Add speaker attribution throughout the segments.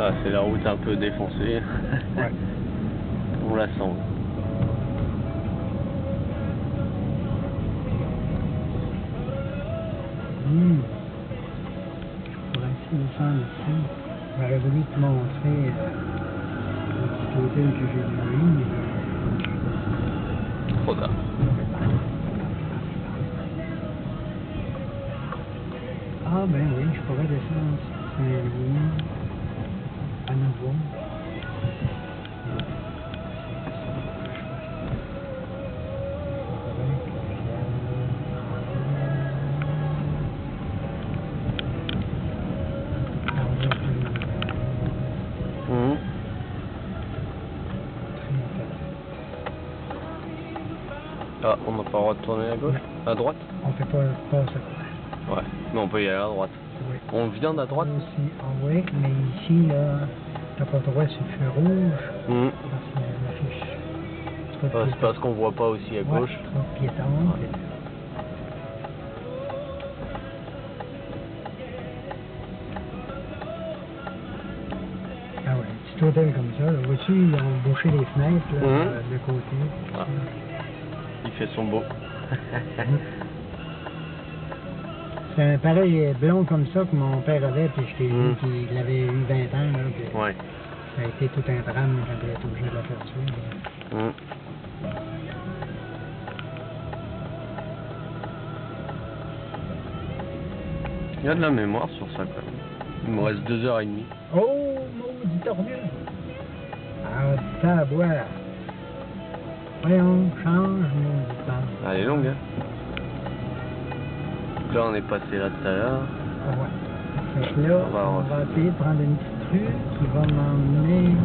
Speaker 1: Ah, c'est la route un peu défoncée.
Speaker 2: Ouais.
Speaker 1: On la sent.
Speaker 2: Je pourrais essayer de descendre ici. J'aurais voulu te montrer le petit hôtel que j'ai loué, mais
Speaker 1: Trop tard.
Speaker 2: ah ben oui, je pourrais descendre sur Saint-Louis à nouveau.
Speaker 1: Ah, on n'a pas le droit de tourner à gauche? À droite?
Speaker 2: On fait pas ça.
Speaker 1: Ouais, mais on peut y aller à droite.
Speaker 2: Oui.
Speaker 1: On vient d'à droite?
Speaker 2: Aussi, ah oui, mais ici, là, t'as pas le droit sur le feu rouge. Parce qu'il affiche.
Speaker 1: C'est parce qu'on voit pas aussi à gauche.
Speaker 2: Trop de piétons. Ah ouais, petit hôtel comme ça, là. Vois-tu, ils ont bouché les fenêtres, là, de côté.
Speaker 1: Ah. Il fait son beau.
Speaker 2: C'est un pareil blond comme ça que mon père avait, puis je t'ai dit qu'il avait eu 20 ans, là, puis
Speaker 1: Ouais.
Speaker 2: ça a été tout un drame quand il a été obligé de la faire tuer.
Speaker 1: Il y a de la mémoire sur ça quand même. Il me reste 2h30.
Speaker 2: Oh, maudit tordu! Ah, ça à boire. Voyons, change, maudit temps.
Speaker 1: Elle est longue, hein. Donc là, on est passé là tout à l'heure.
Speaker 2: Ah ouais. Fait que là, on va essayer de prendre une petite rue qui va m'emmener...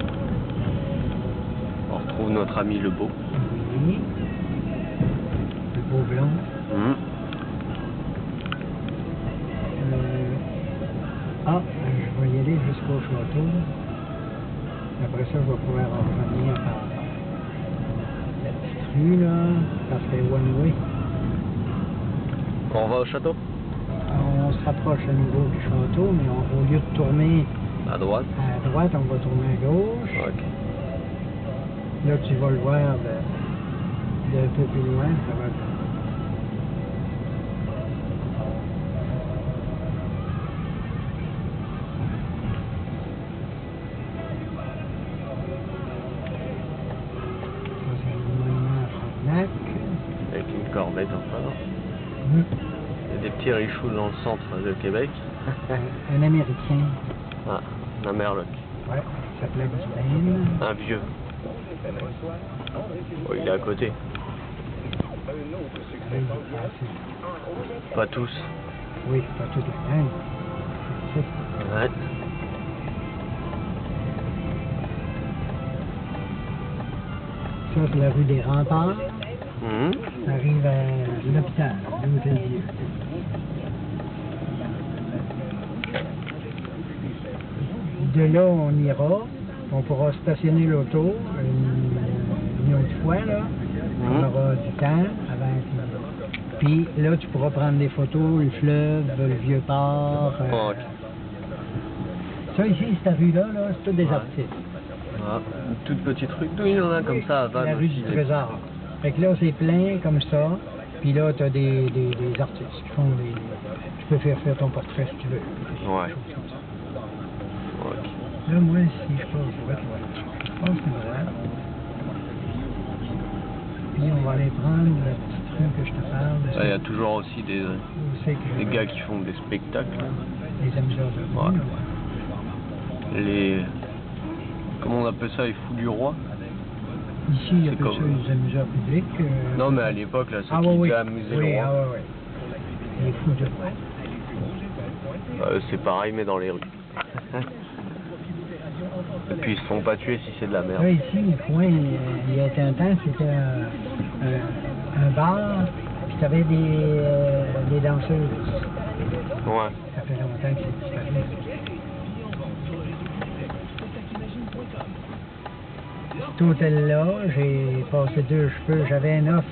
Speaker 1: On retrouve notre ami le beau.
Speaker 2: Oui. Le beau blond. Ah, je vais y aller jusqu'au château. Après ça, je vais pouvoir revenir par la petite rue, là, parce qu'elle est one way.
Speaker 1: On va au château?
Speaker 2: On se rapproche à nouveau du château, mais au lieu de tourner
Speaker 1: à droite,
Speaker 2: on va tourner à gauche.
Speaker 1: Ok.
Speaker 2: Là, tu vas le voir d'un peu plus loin. Ça va être...
Speaker 1: Avec une corvette enfin. Il y a des petits richoux dans le centre de Québec.
Speaker 2: Un Américain.
Speaker 1: Ah, un Merloc.
Speaker 2: Ouais, il s'appelait Guylaine.
Speaker 1: Un vieux. Oh, il est à côté. Pas tous.
Speaker 2: Oui, pas toute la gang.
Speaker 1: Ouais.
Speaker 2: Ça, c'est la rue des Remparts. Ça arrive à l'hôpital, l'Hôtel-Dieu. De là, on ira. On pourra stationner l'auto une autre fois, là. On aura du temps avant. Puis là, tu pourras prendre des photos, le fleuve, le vieux port. Ça, ici, cette rue-là, là, c'est tous des artistes.
Speaker 1: Ah, une toute petite rue. D'où il y en a comme ça à Vannes.
Speaker 2: La rue du Trésor. Fait que là, c'est plein comme ça. Puis là, tu as des artistes qui font des... Tu peux faire ton portrait si tu veux.
Speaker 1: Ouais.
Speaker 2: Là, moi, si je passe droite, je passe droite. Puis on va aller prendre la petite rue que je te parle.
Speaker 1: Il y a toujours aussi des gars qui font des spectacles.
Speaker 2: Les amuseurs de rue.
Speaker 1: Ouais. Les... Comment on appelle ça, les fous du roi?
Speaker 2: Ici, il y a plus ça, les amuseurs publics.
Speaker 1: Non, mais à l'époque, là, ceux qui devaient amuser le roi.
Speaker 2: Ah ouais. Les fous du roi.
Speaker 1: C'est pareil, mais dans les rues. Et puis ils se font pas tuer si c'est de la merde.
Speaker 2: Là, ici, le coin, il y a un temps, c'était un bar, puis tu avais des danseuses.
Speaker 1: Ouais.
Speaker 2: Ça fait longtemps que c'est disparu. Cet hôtel-là, j'ai passé 2 cheveux. J'avais une offre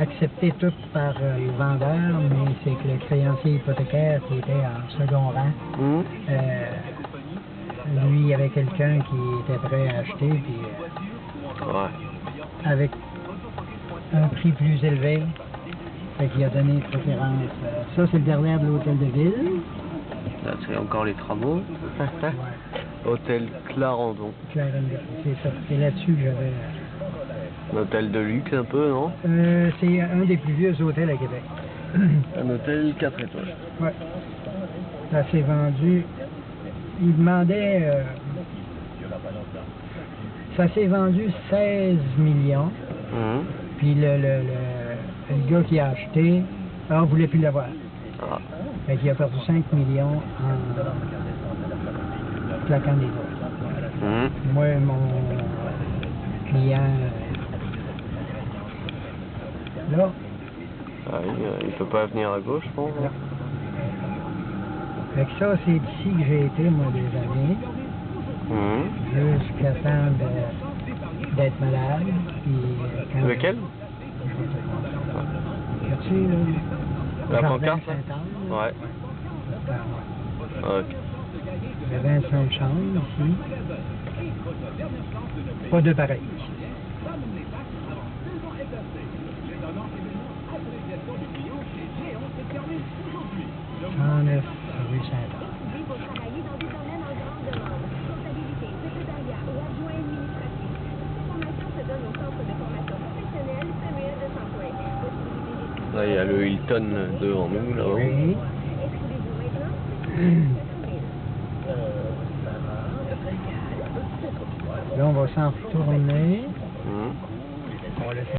Speaker 2: acceptée toute par le vendeur, mais c'est que le créancier hypothécaire qui était en second rang lui, il y avait quelqu'un qui était prêt à acheter, puis
Speaker 1: Ouais.
Speaker 2: avec un prix plus élevé, fait qu'il a donné préférence. Ça, c'est le derrière de l'hôtel de ville.
Speaker 1: Là, c'est encore les travaux. Hôtel Clarendon.
Speaker 2: Clarendon, c'est ça. C'est là-dessus que j'avais...
Speaker 1: Un hôtel de luxe un peu, non?
Speaker 2: c'est un des plus vieux hôtels à Québec.
Speaker 1: Un hôtel 4 étoiles.
Speaker 2: Ouais. Ça s'est vendu. Il demandait. Ça s'est vendu 16 millions.
Speaker 1: Mhm.
Speaker 2: Puis le gars qui a acheté, ne voulait plus l'avoir.
Speaker 1: Ah.
Speaker 2: Fait qu'il a perdu 5 millions en claquant des doigts.
Speaker 1: Mhm.
Speaker 2: Moi, mon client. Là.
Speaker 1: Ah, il peut pas venir à gauche, je pense.
Speaker 2: Là. Fait que ça, c'est d'ici que j'ai été, moi, des années.
Speaker 1: Mhm.
Speaker 2: Jusqu'à temps d'être malade. Puis, quand
Speaker 1: Lequel?
Speaker 2: As-tu, là?
Speaker 1: La
Speaker 2: Jardin
Speaker 1: pancarte, là?
Speaker 2: Saint-Anne, là?
Speaker 1: Ouais. Ok.
Speaker 2: Il y avait 25 chambres ici. Pas deux pareils. rue Saint-Anne.
Speaker 1: Là, il y a le Hilton devant nous, là-haut.
Speaker 2: Oui. Là, on va s'en retourner.
Speaker 1: Mhm.
Speaker 2: On va laisser